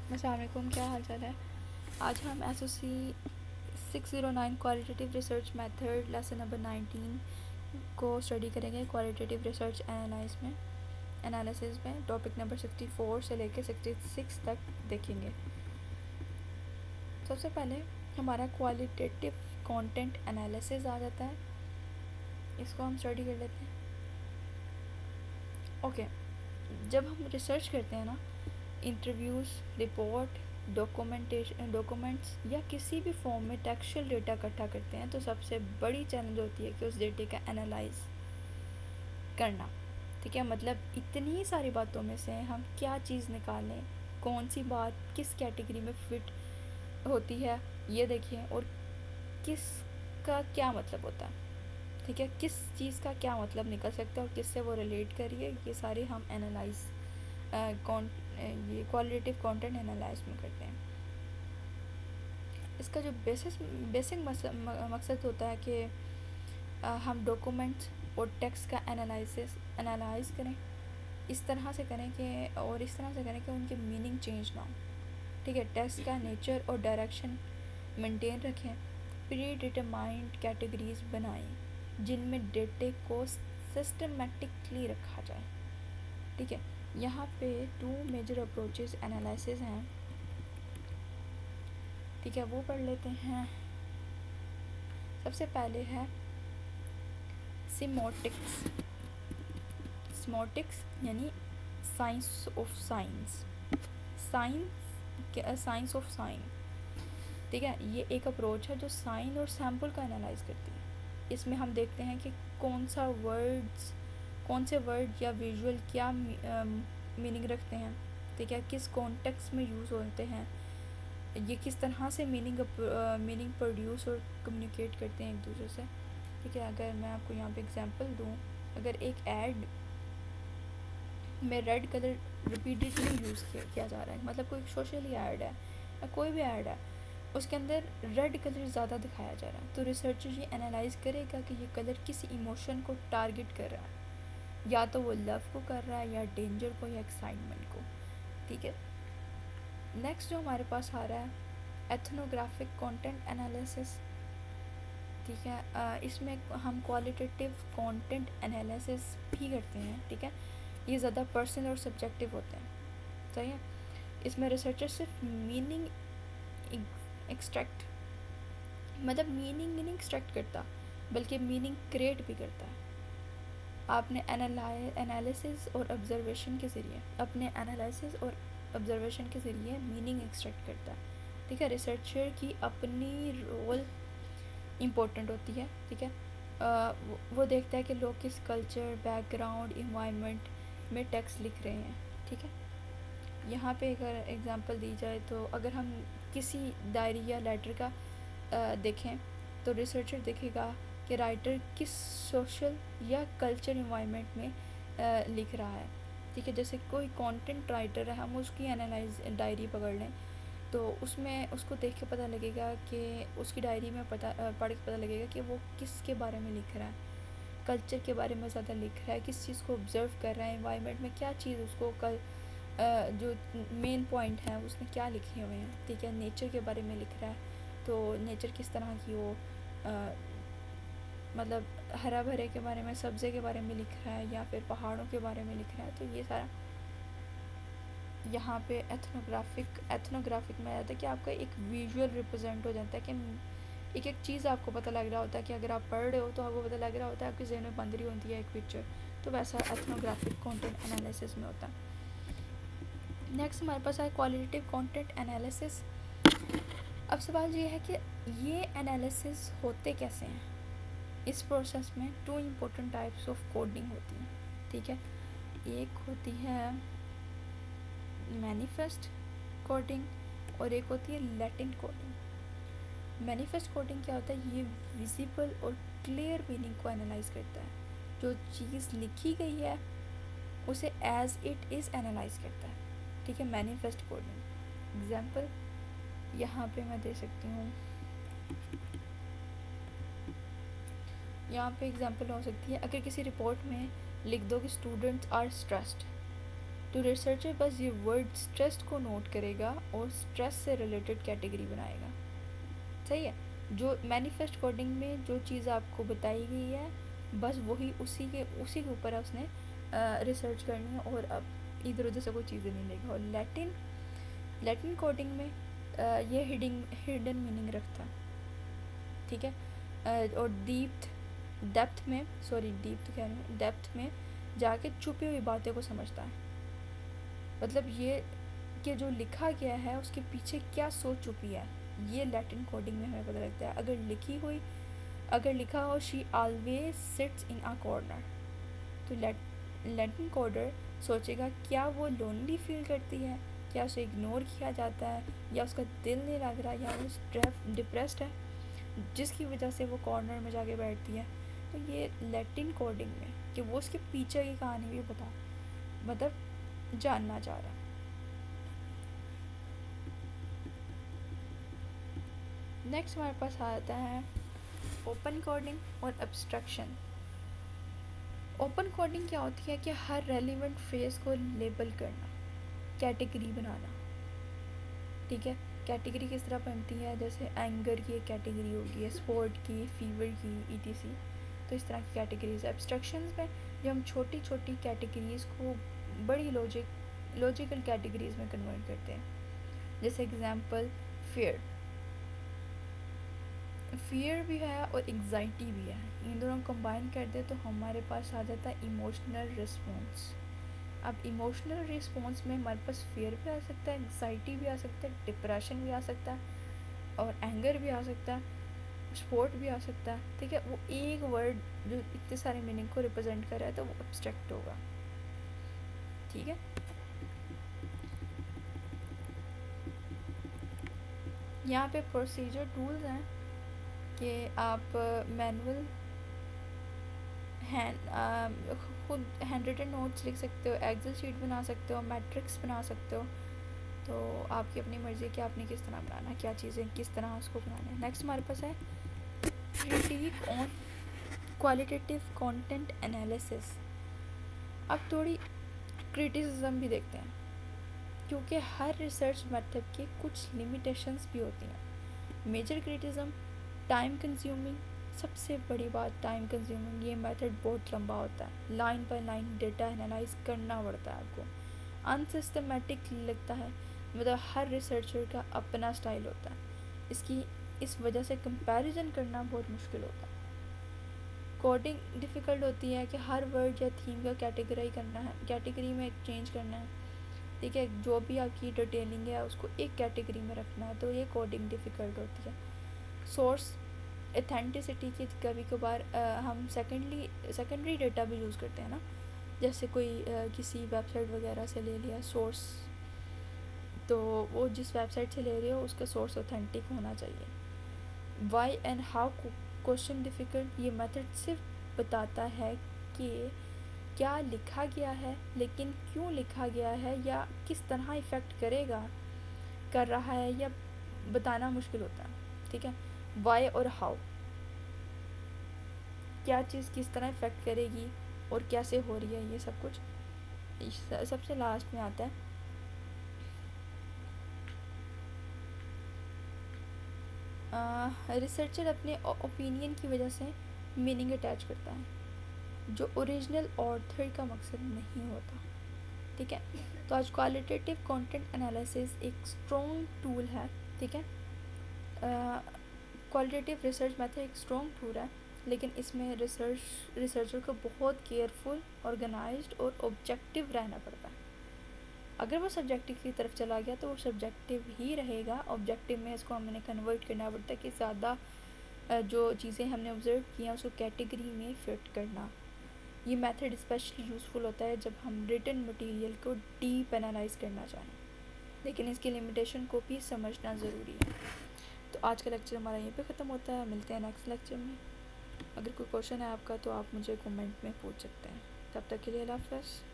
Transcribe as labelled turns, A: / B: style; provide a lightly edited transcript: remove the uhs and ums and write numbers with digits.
A: अस्सलाम वालेकुम, क्या हाल चाल है। आज हम SOC 609 qualitative research method lesson number 19 को स्टडी करेंगे। क्वालिटेटिव रिसर्च एनालिसिस में टॉपिक नंबर 64 से लेकर 66 तक देखेंगे। सबसे पहले हमारा क्वालिटेटिव कंटेंट एनालिसिस आ जाता है, इसको हम स्टडी कर लेते हैं। ओके, जब हम रिसर्च करते हैं ना, इंटरव्यूज़, रिपोर्ट, डॉक्यूमेंट्स या किसी भी फॉर्म में टेक्सचुअल डेटा इकट्ठा करते हैं, तो सबसे बड़ी चैलेंज होती है कि उस डेटे का एनालाइज करना। ठीक है, मतलब इतनी सारी बातों में से हम क्या चीज़ निकालें, कौन सी बात किस कैटेगरी में फिट होती है ये देखिए, और किसका क्या मतलब होता है। ठीक है, किस चीज़ का क्या मतलब निकल सकता है और किससे वो रिलेट करिए, ये सारे हम एनालाइज ये क्वालिटेटिव कंटेंट एनालाइज में करते हैं। इसका जो बेसिक मकसद होता है कि हम डॉक्यूमेंट्स और टेक्स्ट का एनालाइज करें, इस तरह से करें कि उनकी मीनिंग चेंज ना हो। ठीक है, टेक्स्ट का नेचर और डायरेक्शन मेंटेन रखें, प्री डिटरमाइंड कैटेगरीज बनाएं जिनमें डेटे को सिस्टमेटिकली रखा जाए। ठीक है, यहाँ पे 2 मेजर अप्रोचेस एनालिसिस हैं। ठीक है, वो पढ़ लेते हैं। सबसे पहले है सिमोटिक्स। सिमोटिक्स यानी science of science, science of sine. ठीक है, ये एक अप्रोच है जो साइन और सैम्पल का एनालाइज करती है। इसमें हम देखते हैं कि कौन से वर्ड या विजुअल क्या मीनिंग रखते हैं। ठीक है, किस कॉन्टेक्स्ट में यूज़ होते हैं, ये किस तरह से मीनिंग प्रोड्यूस और कम्युनिकेट करते हैं एक दूसरे से। ठीक है, अगर मैं आपको यहाँ पे एग्जांपल दूँ, अगर एक ऐड में रेड कलर रिपीटेडली यूज़ किया जा रहा है, मतलब कोई सोशली ऐड है या कोई भी ऐड है, उसके अंदर रेड कलर ज़्यादा दिखाया जा रहा है, तो रिसर्चर ये एनालाइज करेगा कि ये कलर किस इमोशन को टारगेट कर रहा है, या तो वो लव को कर रहा है या डेंजर को या एक्साइटमेंट को। ठीक है, नेक्स्ट जो हमारे पास आ रहा है एथनोग्राफिक कंटेंट एनालिसिस। ठीक है, इसमें हम क्वालिटेटिव कंटेंट एनालिसिस भी करते हैं। ठीक है, ये ज़्यादा पर्सनल और सब्जेक्टिव होते हैं। सही है, इसमें रिसर्चर सिर्फ मीनिंग एक्सट्रैक्ट मतलब मीनिंग नहीं एक्सट्रैक्ट करता, बल्कि मीनिंग क्रिएट भी करता है। आपने एनालिसिस और ऑब्जर्वेशन के ज़रिए मीनिंग एक्सट्रैक्ट करता है। ठीक है, रिसर्चर की अपनी रोल इम्पोर्टेंट होती है। ठीक है, वो देखता है कि लोग किस कल्चर, बैकग्राउंड, इन्वायरमेंट में टेक्स्ट लिख रहे हैं। ठीक है, यहाँ पे अगर एग्जांपल दी जाए, तो अगर हम किसी डायरी या लेटर का देखें, तो रिसर्चर देखेगा कि राइटर किस सोशल या कल्चर इन्वायरमेंट में लिख रहा है। ठीक है, जैसे कोई कंटेंट राइटर है, हम उसकी एनालाइज डायरी पकड़ लें, तो उसमें उसको देख के पता लगेगा कि उसकी डायरी में पढ़ के पता लगेगा कि वो किसके बारे में लिख रहा है, कल्चर के बारे में ज़्यादा लिख रहा है, किस चीज़ को ऑब्ज़र्व कर रहा है, इन्वायरमेंट में क्या चीज़ उसको जो मेन पॉइंट है उसने क्या लिखे हुए हैं। ठीक है, नेचर के बारे में लिख रहा है, तो नेचर किस तरह की वो मतलब हरा भरे के बारे में, सब्ज़े के बारे में लिख रहा है, या फिर पहाड़ों के बारे में लिख रहा है। तो ये सारा यहाँ पे एथनोग्राफिक में आता है कि आपका एक विजुअल रिप्रेजेंट हो जाता है, कि एक एक चीज़ आपको पता लग रहा होता है, कि अगर आप पढ़ रहे हो तो आपको पता लग रहा होता है, आपके जहन में बन रही होती है एक पिक्चर। तो वैसा एथनोग्राफिक कंटेंट एनालिसिस में होता है। नेक्स्ट हमारे पास है क्वालिटेटिव कंटेंट एनालिसिस। अब सवाल ये है कि ये एनालिसिस होते कैसे हैं। इस प्रोसेस में 2 इम्पोर्टेंट टाइप्स ऑफ कोडिंग होती हैं। ठीक है, एक होती है मैनिफेस्ट कोडिंग और एक होती है लैटेंट कोडिंग। मैनिफेस्ट कोडिंग क्या होता है, ये विजिबल और क्लियर मीनिंग को एनालाइज करता है। जो चीज़ लिखी गई है उसे एज इट इज़ एनालाइज करता है। ठीक है, मैनिफेस्ट कोडिंग एग्जाम्पल यहाँ पे मैं दे सकती हूँ। यहाँ पे एग्जाम्पल हो सकती है, अगर किसी रिपोर्ट में लिख दो कि स्टूडेंट्स आर स्ट्रेस्ड। तो रिसर्चर बस ये वर्ड स्ट्रेस को नोट करेगा और स्ट्रेस से रिलेटेड कैटेगरी बनाएगा। सही है। जो मैनिफेस्ट कोडिंग में जो चीज़ आपको बताई गई है बस वही उसी के ऊपर है उसने रिसर्च करनी है, और अब इधर उधर से कोई चीज़ें नहीं लेगा। और लैटिन कोडिंग में ये हिडन मीनिंग रखता है, ठीक है। और डेप्थ में जाके छुपी हुई बातें को समझता है। मतलब ये कि जो लिखा गया है उसके पीछे क्या सोच छुपी है, ये लैटिन कोडिंग में हमें पता लगता है। अगर लिखा हो she always sits in a corner, तो लैटिन कोडर सोचेगा क्या वो लोनली फील करती है, क्या उसे इग्नोर किया जाता है, या उसका दिल नहीं लग रहा, या वो डिप्रेस्ड है जिसकी वजह से वो कॉर्नर में जाके बैठती है। तो ये लैटिन कोडिंग में कि वो उसके पीछे की कहानी भी मतलब जानना चाह रहा है। नेक्स्ट हमारे पास आता है ओपन कोडिंग और एब्स्ट्रैक्शन। ओपन कोडिंग क्या होती है कि हर रेलिवेंट फ्रेज को लेबल करना, कैटेगरी बनाना, ठीक है। कैटेगरी किस तरह बनती है, जैसे एंगर की एक कैटेगरी होगी है, स्पोर्ट की, फीवर की, ईटीसी। तो इस तरह की कैटेगरीज। एब्स्ट्रैक्शंस में जो हम छोटी छोटी कैटेगरीज को बड़ी लॉजिकल कैटेगरीज में कन्वर्ट करते हैं। जैसे एग्जांपल फियर भी है और एंग्जाइटी भी है, इन दोनों कंबाइन कर दे तो हमारे पास आ जाता है इमोशनल रिस्पॉन्स। अब इमोशनल रिस्पॉन्स में हमारे पास फियर भी आ सकता है, एंग्जाइटी भी आ सकता है, डिप्रेशन भी आ सकता है, और एंगर भी आ सकता है, स्पोर्ट भी आ सकता है, ठीक है। वो एक वर्ड जो इतने सारे मीनिंग को रिप्रेजेंट कर रहा है तो वो एब्स्ट्रैक्ट होगा, ठीक है। यहाँ पे प्रोसीजर टूल्स हैं कि आप मैनुअल खुद हैंड रिटन नोट्स लिख सकते हो, एक्सेल शीट बना सकते हो, मैट्रिक्स बना सकते हो। तो आपकी अपनी मर्ज़ी कि आपने किस तरह बनाना है, क्या चीज़ें किस तरह उसको बनाना है। नेक्स्ट हमारे पास है critic on qualitative content analysis. अब थोड़ी क्रिटिसिज्म भी देखते हैं, क्योंकि हर रिसर्च मेथड के कुछ लिमिटेशंस भी होती हैं। मेजर क्रिटिसिज्म टाइम कंज्यूमिंग, सबसे बड़ी बात टाइम कंज्यूमिंग। ये मेथड बहुत लंबा होता है, line by line data analyse करना पड़ता है आपको। अनसिस्टमेटिक लगता है, मतलब हर रिसर्चर का अपना स्टाइल होता है, इस वजह से कंपैरिजन करना बहुत मुश्किल होता है। कोडिंग डिफ़िकल्ट होती है कि हर वर्ड या थीम का कैटेगरी में चेंज करना है, ठीक है। जो भी आपकी डिटेलिंग है उसको एक कैटेगरी में रखना है, तो ये कोडिंग डिफ़िकल्ट होती है। सोर्स ऑथेंटिसिटी की कभी कभार हम सेकेंडरी डेटा भी यूज़ करते हैं ना, जैसे कोई किसी वेबसाइट वगैरह से ले लिया सोर्स, तो वो जिस वेबसाइट से ले रहे हो उसका सोर्स ऑथेंटिक होना चाहिए। Why and how question difficult, ये मेथड सिर्फ बताता है कि क्या लिखा गया है, लेकिन क्यों लिखा गया है या किस तरह इफ़ेक्ट कर रहा है, या बताना मुश्किल होता है, ठीक है। वाई और हाउ, क्या चीज़ किस तरह इफ़ेक्ट करेगी और कैसे हो रही है, ये सब कुछ सबसे लास्ट में आता है। रिसर्चर अपने ओपिनियन की वजह से मीनिंग अटैच करता है, जो ओरिजिनल ऑथर का मकसद नहीं होता, ठीक है। तो आज क्वालिटेटिव कंटेंट एनालिसिस एक स्ट्रॉन्ग टूल है, ठीक है। क्वालिटेटिव रिसर्च मेथड एक स्ट्रॉन्ग टूल है, लेकिन इसमें रिसर्चर को बहुत केयरफुल, ऑर्गेनाइज्ड और ऑब्जेक्टिव रहना पड़ता है। अगर वो सब्जेक्टिव की तरफ चला गया तो वो सब्जेक्टिव ही रहेगा। ऑब्जेक्टिव में इसको हमने कन्वर्ट करना पड़ता है कि ज़्यादा जो चीज़ें हमने ऑब्जर्व की हैं उसको कैटेगरी में फिट करना। ये मेथड स्पेशली यूज़फुल होता है जब हम रिटन मटेरियल को डीप एनालाइज करना चाहें, लेकिन इसकी लिमिटेशन को भी समझना ज़रूरी है। तो आज का लेक्चर हमारा यहीं पे ख़त्म होता है, मिलते हैं नेक्स्ट लेक्चर में। अगर कोई क्वेश्चन है आपका तो आप मुझे कमेंट में पूछ सकते हैं। तब तक के लिए अल्लाह हाफ़िज़।